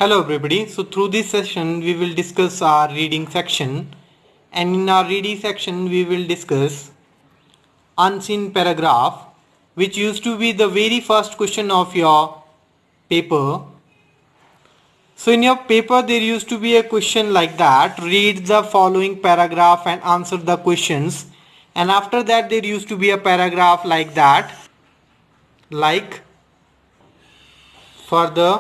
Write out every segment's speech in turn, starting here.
Hello everybody. So through this session we will discuss our reading section, and in our reading section we will discuss unseen paragraph, which used to be the very first question of your paper. So in your paper there used to be a question like that: read the following paragraph and answer the questions. And after that there used to be a paragraph like that, like further.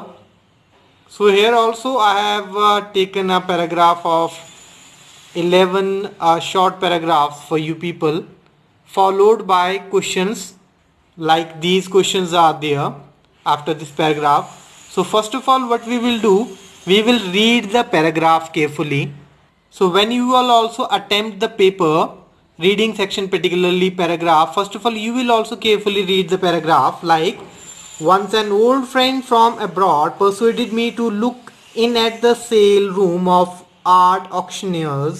So here also I have taken a paragraph of 11 short paragraphs for you people, followed by questions like these questions are there after this paragraph. So first of all, what we will do, we will read the paragraph carefully. So when you will also attempt the paper reading section, particularly paragraph, first of all you will also carefully read the paragraph like: once an old friend from abroad persuaded me to look in at the sale room of art auctioneers.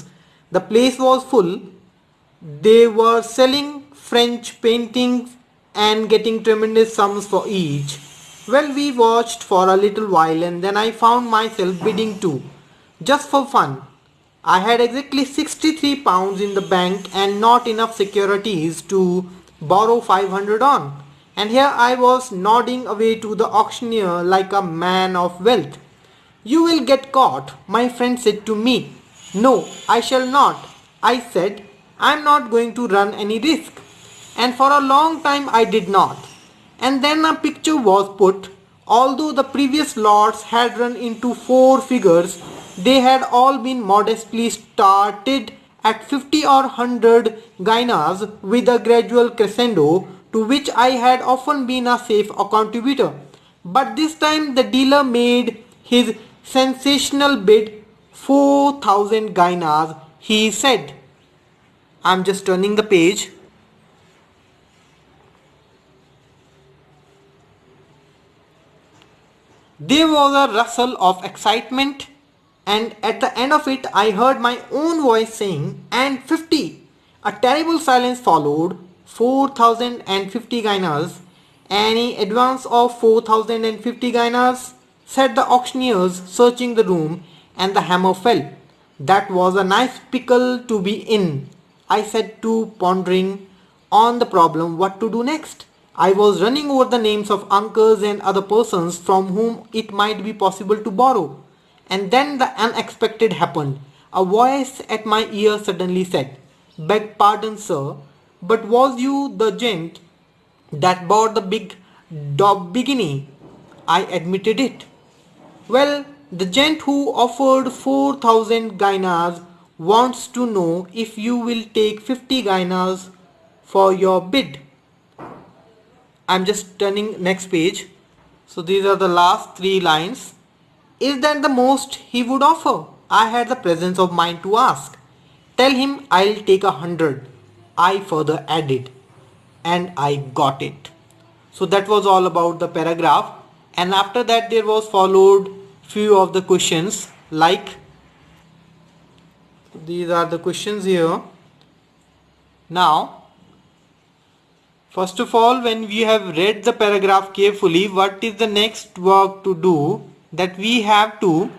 The place was full. They were selling French paintings and getting tremendous sums for each. Well, we watched for a little while and then I found myself bidding too, just for fun. I had exactly 63 pounds in the bank and not enough securities to borrow 500 on. And here I was nodding away to the auctioneer like a man of wealth. You will get caught, my friend said to me. No, I shall not. I said, I am not going to run any risk. And for a long time I did not. And then a picture was put. Although the previous lots had run into four figures, they had all been modestly started at 50 or 100 guineas with a gradual crescendo to which I had often been a safe contributor. But this time the dealer made his sensational bid 4,000 guineas, he said. I'm just turning the page. There was a rustle of excitement, and at the end of it I heard my own voice saying, and 50. A terrible silence followed. 4,050 guineas. Any advance of 4,050 guineas? Said the auctioneers, searching the room, and the hammer fell. That was a nice pickle to be in, I said, too, pondering on the problem what to do next. I was running over the names of uncles and other persons from whom it might be possible to borrow. And then the unexpected happened. A voice at my ear suddenly said, Beg pardon, sir, but was you the gent that bought the big Daubigny? I admitted it. Well, the gent who offered 4,000 guineas wants to know if you will take 50 guineas for your bid. I'm just turning next page. So these are the last three lines. Is that the most he would offer? I had the presence of mind to ask. Tell him I'll take 100. I further added. And I got it. So that was all about the paragraph. And after that there was followed few of the questions like, these are the questions here. Now, first of all, when we have read the paragraph carefully, what is the next work to do? That we have to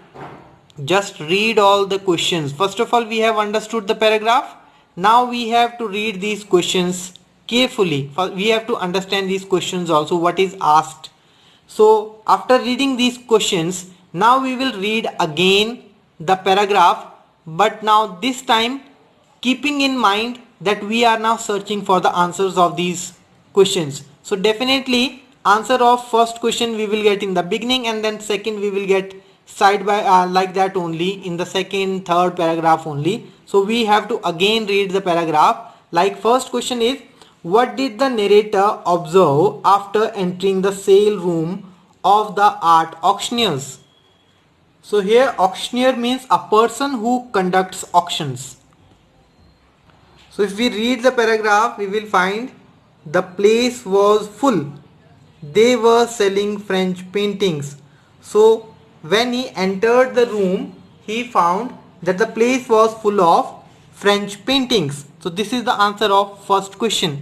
just read all the questions. First of all, we have understood the paragraph. Now we have to read these questions carefully. We have to understand these questions also, what is asked. So after reading these questions, now we will read again the paragraph, but now this time keeping in mind that we are now searching for the answers of these questions. So definitely answer of first question we will get in the beginning, and then second we will get side by like that only in the second, third paragraph only. So we have to again read the paragraph. Like first question is, what did the narrator observe after entering the sale room of the art auctioneers? So here auctioneer means a person who conducts auctions. So if we read the paragraph, we will find the place was full. They were selling French paintings. So when he entered the room, he found that the place was full of French paintings. So this is the answer of first question.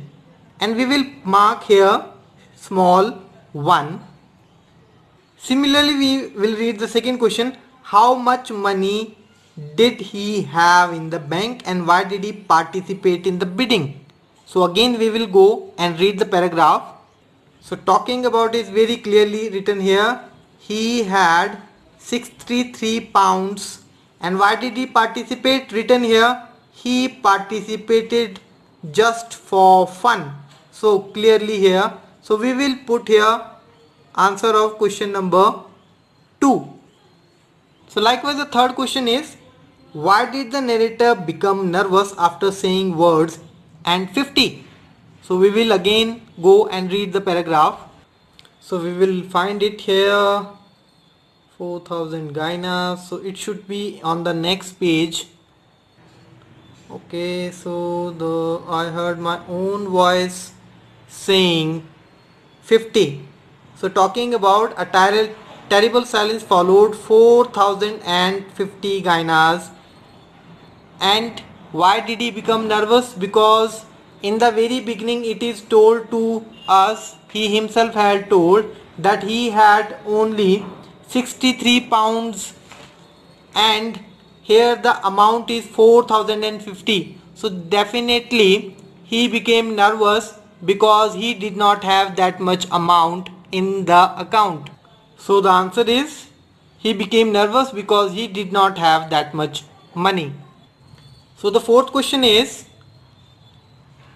And we will mark here small 1. Similarly, we will read the second question. How much money did he have in the bank and why did he participate in the bidding? So again we will go and read the paragraph. So talking about is very clearly written here. He had 63 pounds. And why did he participate? Written here, he participated just for fun. So clearly here. So we will put here answer of question number 2. So likewise the third question is, why did the narrator become nervous after saying words and 50? So we will again go and read the paragraph. So we will find it here, 4000 Gainas. So it should be on the next page. Okay, so I heard my own voice saying 50. So talking about a terrible silence followed, 4050 Gainas. And why did he become nervous? Because in the very beginning it is told to us, he himself had told that he had only 63 pounds and here the amount is 4050. So definitely he became nervous because he did not have that much amount in the account. So the answer is, he became nervous because he did not have that much money. So the fourth question is,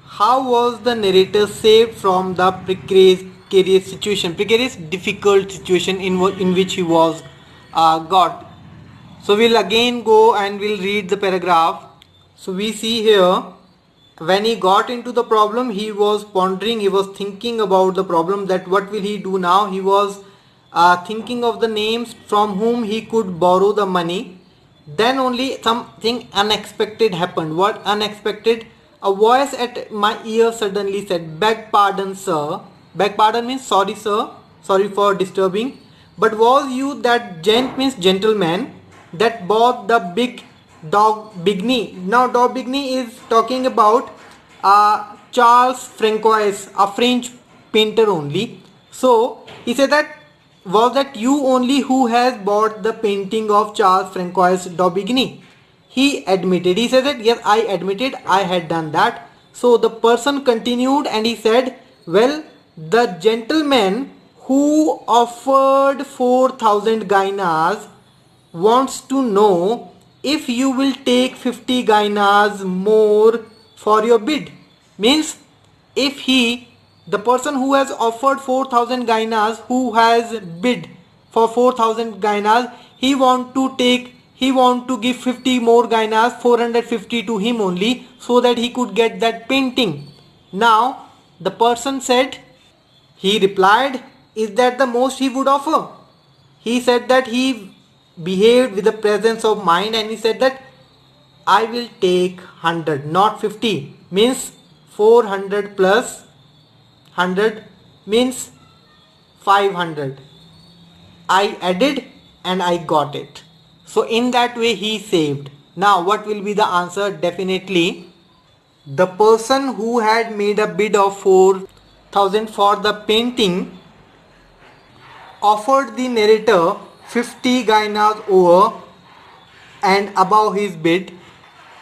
how was the narrator saved from the precarious difficult situation in which he was got? So we'll again go and we'll read the paragraph. So we see here, when he got into the problem, he was pondering, he was thinking about the problem, that what will he do now. He was thinking of the names from whom he could borrow the money. Then only something unexpected happened. What unexpected? A voice at my ear suddenly said, "Beg pardon, sir." Beg pardon means sorry, sir. Sorry for disturbing. But was you that gent means gentleman that bought the big Daubigny? Now Daubigny is talking about Charles Francois, a French painter only. So he said that, was that you only who has bought the painting of Charles Francois Daubigny? He admitted. He said that yes, I admitted I had done that. So the person continued and he said, well, the gentleman who offered 4000 Gainas wants to know if you will take 50 Gainas more for your bid. Means if the person who has offered 4000 Gainas, who has bid for 4000 Gainas, he want to give 50 more Gainas, 450 to him only, so that he could get that painting. Now the person said, he replied, is that the most he would offer? He said that he behaved with the presence of mind and he said that I will take 100, not 50. Means 400 plus 100 means 500. I added and I got it. So in that way he saved. Now what will be the answer? Definitely the person who had made a bid of 4000 for the painting offered the narrator 50 Gainas over and above his bid.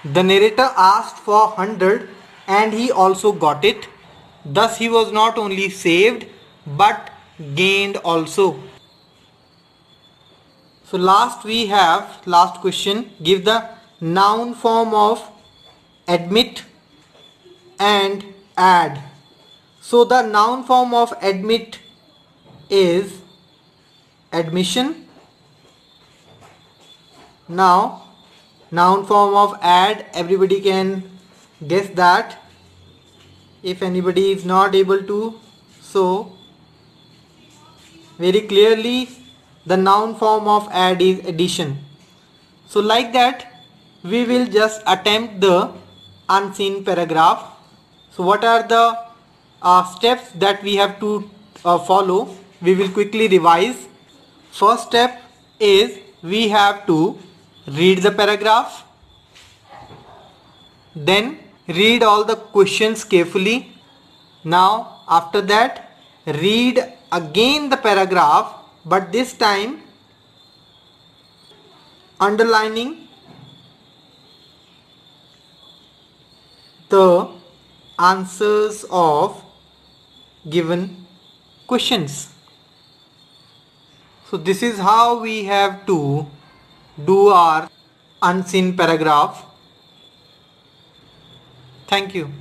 The narrator asked for 100 and he also got it. Thus he was not only saved but gained also. So last question, give the noun form of admit and add. So the noun form of admit is admission. Now noun form of add, everybody can guess that. If anybody is not able to, so very clearly the noun form of add is addition. So like that we will just attempt the unseen paragraph. So what are the steps that we have to follow? We will quickly revise. First step is we have to read the paragraph, then read all the questions carefully. Now after that read again the paragraph but this time underlining the answers of given questions. So this is how we have to do our unseen paragraph. Thank you.